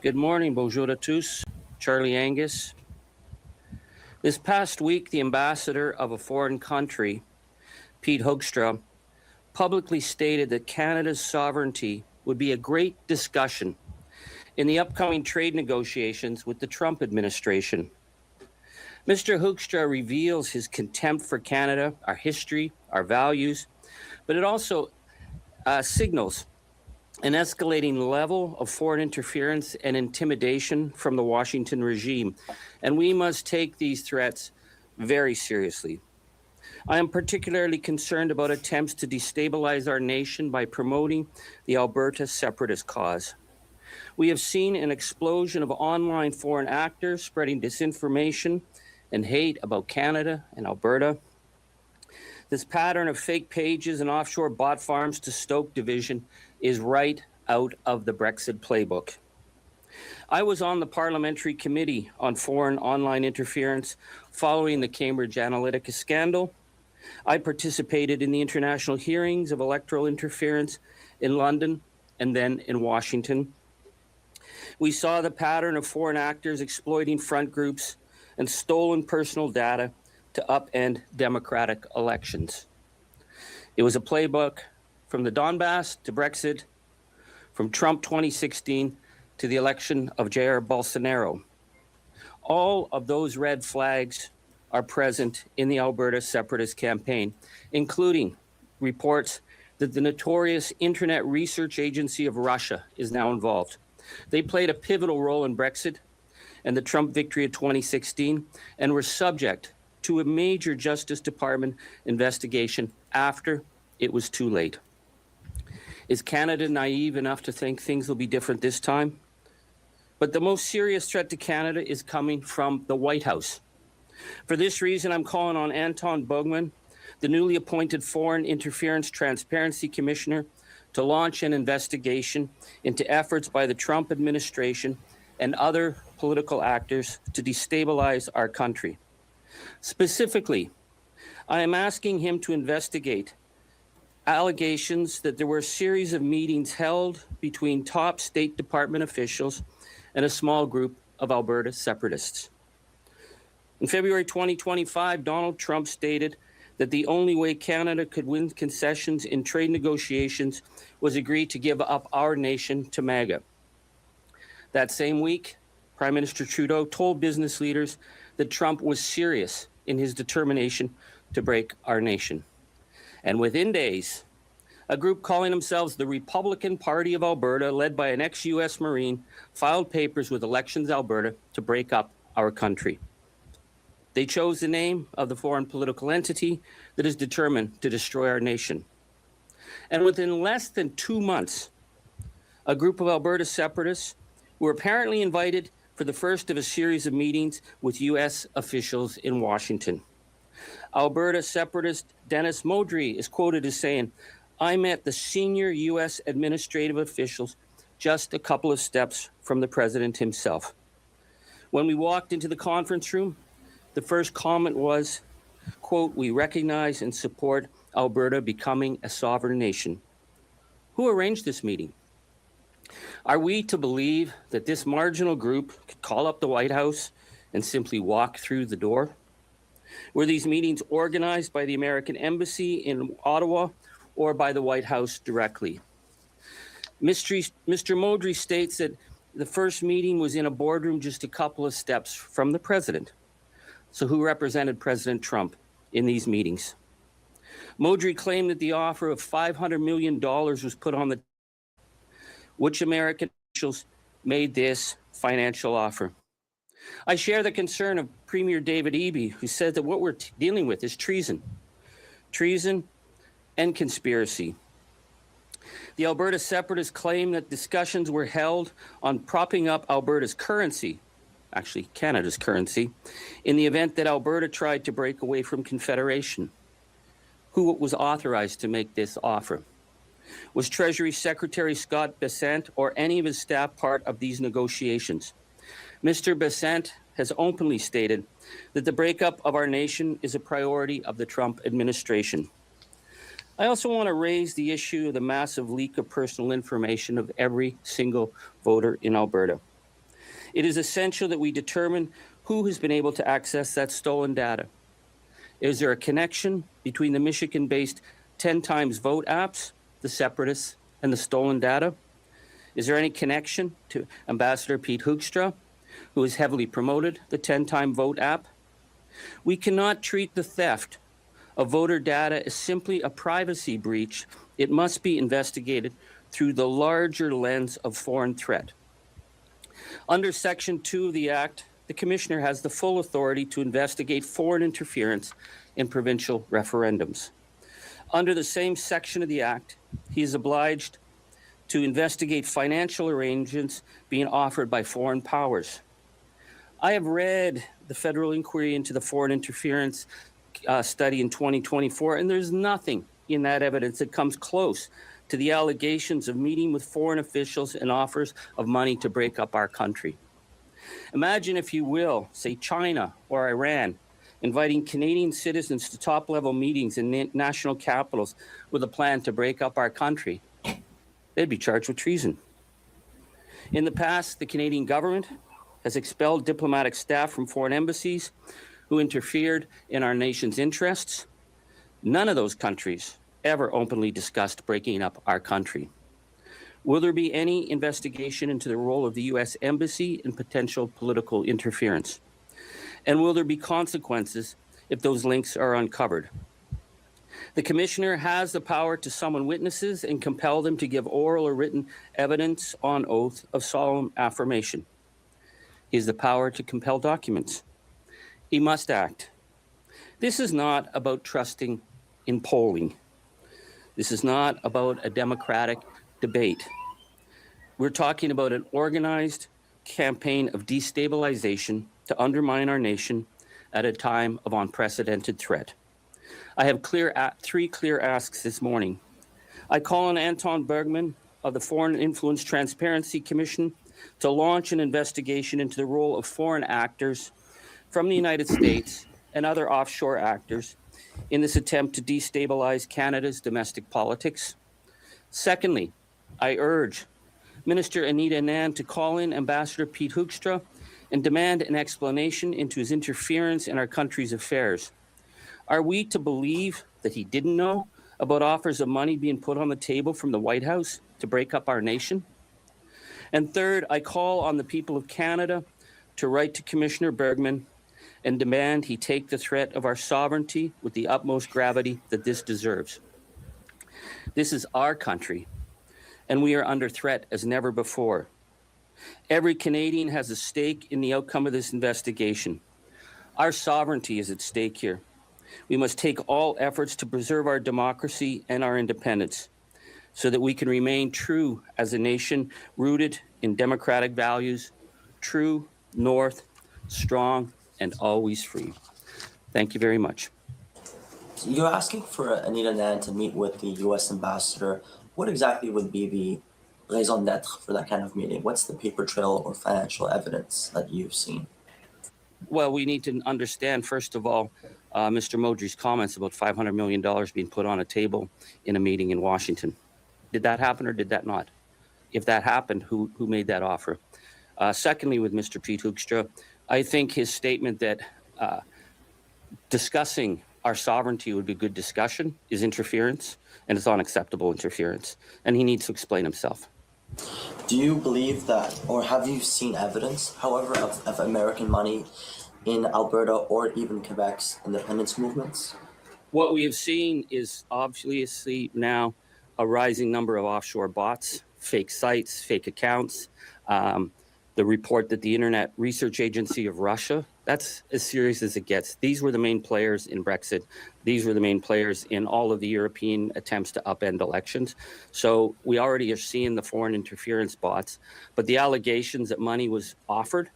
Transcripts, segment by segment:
Good morning, bonjour à tous. Charlie Angus. This past week, the ambassador of a foreign country, Pete Hoekstra, publicly stated that Canada's sovereignty would be a great discussion in the upcoming trade negotiations with the Trump administration. Mr. Hoekstra reveals his contempt for Canada, our history, our values, but it also signals an escalating level of foreign interference and intimidation from the Washington regime, and we must take these threats very seriously. I am particularly concerned about attempts to destabilize our nation by promoting the Alberta Separatist cause. We have seen an explosion of online foreign actors spreading disinformation and hate about Canada and Alberta. This pattern of fake pages and offshore bot farms to stoke division is right out of the Brexit playbook. I was on the Parliamentary Committee on Foreign Online Interference following the Cambridge Analytica scandal. I participated in the international hearings of electoral interference in London and then in Washington. We saw the pattern of foreign actors exploiting front groups and stolen personal data to upend democratic elections. It was a playbook from the Donbass to Brexit, from Trump 2016 to the election of Jair Bolsonaro. All of those red flags are present in the Alberta Separatist campaign, including reports that the notorious Internet Research Agency of Russia is now involved. They played a pivotal role in Brexit and the Trump victory of 2016 and were subject to a major Justice Department investigation after it was too late. Is Canada naive enough to think things will be different this time? But the most serious threat to Canada is coming from the White House. For this reason, I'm calling on Anton Bugman, the newly appointed Foreign Interference Transparency Commissioner, to launch an investigation into efforts by the Trump administration and other political actors to destabilize our country. Specifically, I am asking him to investigate allegations that there were a series of meetings held between top State Department officials and a small group of Alberta separatists. In February 2025, Donald Trump stated that the only way Canada could win concessions in trade negotiations was agree to give up our nation to MAGA. That same week, Prime Minister Trudeau told business leaders that Trump was serious in his determination to break our nation. And within days, a group calling themselves the Republican Party of Alberta, led by an ex-US Marine, filed papers with Elections Alberta to break up our country. They chose the name of the foreign political entity that is determined to destroy our nation. And within less than 2 months, a group of Alberta separatists were apparently invited for the first of a series of meetings with US officials in Washington. Alberta separatist Dennis Modry is quoted as saying, "I met the senior US administrative officials just a couple of steps from the president himself. When we walked into the conference room, the first comment was, quote, 'We recognize and support Alberta becoming a sovereign nation.' Who arranged this meeting? Are we to believe that this marginal group could call up the White House and simply walk through the door? Were these meetings organized by the American Embassy in Ottawa or by the White House directly? Mr. Modry states that the first meeting was in a boardroom just a couple of steps from the president. So who represented President Trump in these meetings? Modry claimed that the offer of $500 million was put on the table. Which American officials made this financial offer? I share the concern of Premier David Eby, who said that what we're dealing with is treason and conspiracy. The Alberta separatists claim that discussions were held on propping up Alberta's currency, actually Canada's currency, in the event that Alberta tried to break away from Confederation. Who was authorized to make this offer? Was Treasury Secretary Scott Bessent or any of his staff part of these negotiations? Mr. Bessent has openly stated that the breakup of our nation is a priority of the Trump administration. I also want to raise the issue of the massive leak of personal information of every single voter in Alberta. It is essential that we determine who has been able to access that stolen data. Is there a connection between the Michigan-based 10 times vote apps, the separatists, and the stolen data? Is there any connection to Ambassador Pete Hoekstra, who has heavily promoted the 10-time vote app? We cannot treat the theft of voter data as simply a privacy breach. It must be investigated through the larger lens of foreign threat. Under Section 2 of the Act, the Commissioner has the full authority to investigate foreign interference in provincial referendums. Under the same section of the Act, he is obliged to investigate financial arrangements being offered by foreign powers. I have read the federal inquiry into the foreign interference study in 2024, and there's nothing in that evidence that comes close to the allegations of meeting with foreign officials and offers of money to break up our country. Imagine, if you will, say China or Iran, inviting Canadian citizens to top-level meetings in national capitals with a plan to break up our country. They'd be charged with treason. In the past, the Canadian government has expelled diplomatic staff from foreign embassies who interfered in our nation's interests. None of those countries ever openly discussed breaking up our country. Will there be any investigation into the role of the U.S. Embassy in potential political interference? And will there be consequences if those links are uncovered? The Commissioner has the power to summon witnesses and compel them to give oral or written evidence on oath of solemn affirmation. He has the power to compel documents. He must act. This is not about trusting in polling. This is not about a democratic debate. We're talking about an organized campaign of destabilization to undermine our nation at a time of unprecedented threat. I have three clear asks this morning. I call on Anton Bergman of the Foreign Influence Transparency Commission to launch an investigation into the role of foreign actors from the United States and other offshore actors in this attempt to destabilize Canada's domestic politics. Secondly, I urge Minister Anita Anand to call in Ambassador Pete Hoekstra and demand an explanation into his interference in our country's affairs. Are we to believe that he didn't know about offers of money being put on the table from the White House to break up our nation? And third, I call on the people of Canada to write to Commissioner Bergman and demand he take the threat of our sovereignty with the utmost gravity that this deserves. This is our country, and we are under threat as never before. Every Canadian has a stake in the outcome of this investigation. Our sovereignty is at stake here. We must take all efforts to preserve our democracy and our independence so that we can remain true as a nation rooted in democratic values, true, north, strong, and always free. Thank you very much. You're asking for Anita Anand to meet with the U.S. ambassador. What exactly would be the raison d'etre for that kind of meeting? What's the paper trail or financial evidence that you've seen? Well, we need to understand, first of all, Mr. Modry's comments about $500 million being put on a table in a meeting in Washington. Did that happen or did that not? If that happened, who made that offer? Secondly, with Mr. Pete Hoekstra, I think his statement that discussing our sovereignty would be good discussion is interference, and it's unacceptable interference, and he needs to explain himself. Do you believe that, or have you seen evidence, however, of American money in Alberta or even Quebec's independence movements? What we have seen is obviously now a rising number of offshore bots, fake sites, fake accounts. The report that the Internet Research Agency of Russia, that's as serious as it gets. These were the main players in Brexit. These were the main players in all of the European attempts to upend elections. So we already are seeing the foreign interference bots, but the allegations that money was offered,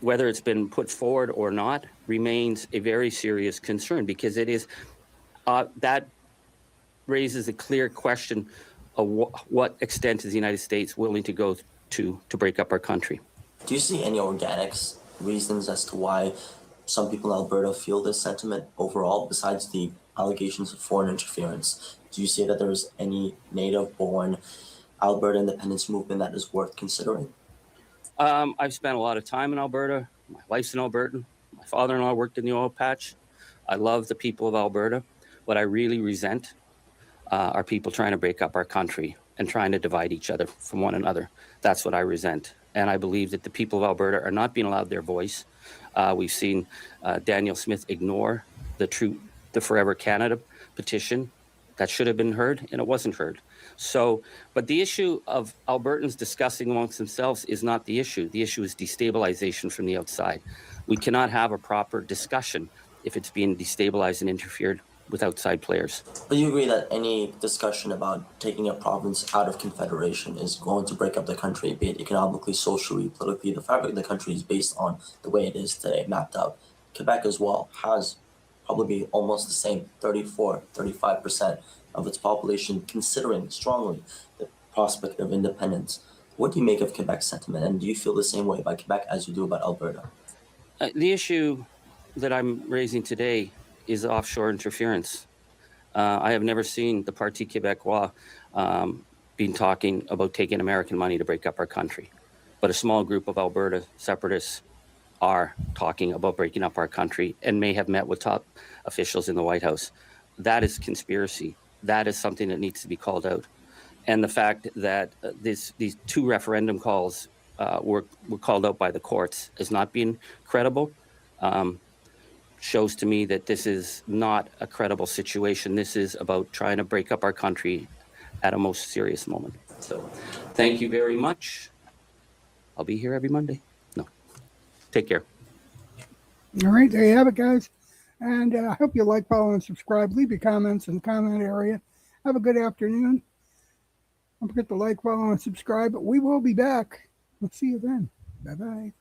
whether it's been put forward or not, remains a very serious concern, because it is that raises a clear question of what extent is the United States willing to go to break up our country. Do you see any organics reasons as to why some people in Alberta feel this sentiment overall, besides the allegations of foreign interference? Do you see that there's any native-born Alberta independence movement that is worth considering? I've spent a lot of time in Alberta. My wife's an Albertan. My father-in-law worked in the oil patch. I love the people of Alberta. What I really resent are people trying to break up our country and trying to divide each other from one another. That's what I resent. And I believe that the people of Alberta are not being allowed their voice. We've seen Daniel Smith ignore the Forever Canada petition that should have been heard, and it wasn't heard. So, but the issue of Albertans discussing amongst themselves is not the issue. The issue is destabilization from the outside. We cannot have a proper discussion if it's being destabilized and interfered with outside players. But you agree that any discussion about taking a province out of confederation is going to break up the country, be it economically, socially, politically. The fabric of the country is based on the way it is today, mapped out. Quebec as well has probably almost the same 35% of its population considering strongly the prospect of independence. What do you make of Quebec's sentiment, and do you feel the same way about Quebec as you do about Alberta? The issue that I'm raising today is offshore interference. I have never seen the Parti Québécois been talking about taking American money to break up our country. But a small group of Alberta separatists are talking about breaking up our country and may have met with top officials in the White House. That is conspiracy. That is something that needs to be called out. And the fact that these two referendum calls were called out by the courts as not being credible shows to me that this is not a credible situation. This is about trying to break up our country at a most serious moment. So thank you very much. I'll be here every Monday. No. Take care. All right, there you have it, guys. And I hope you like, follow, and subscribe. Leave your comments in the comment area. Have a good afternoon. Don't forget to like, follow, and subscribe. But we will be back. We'll see you then. Bye-bye.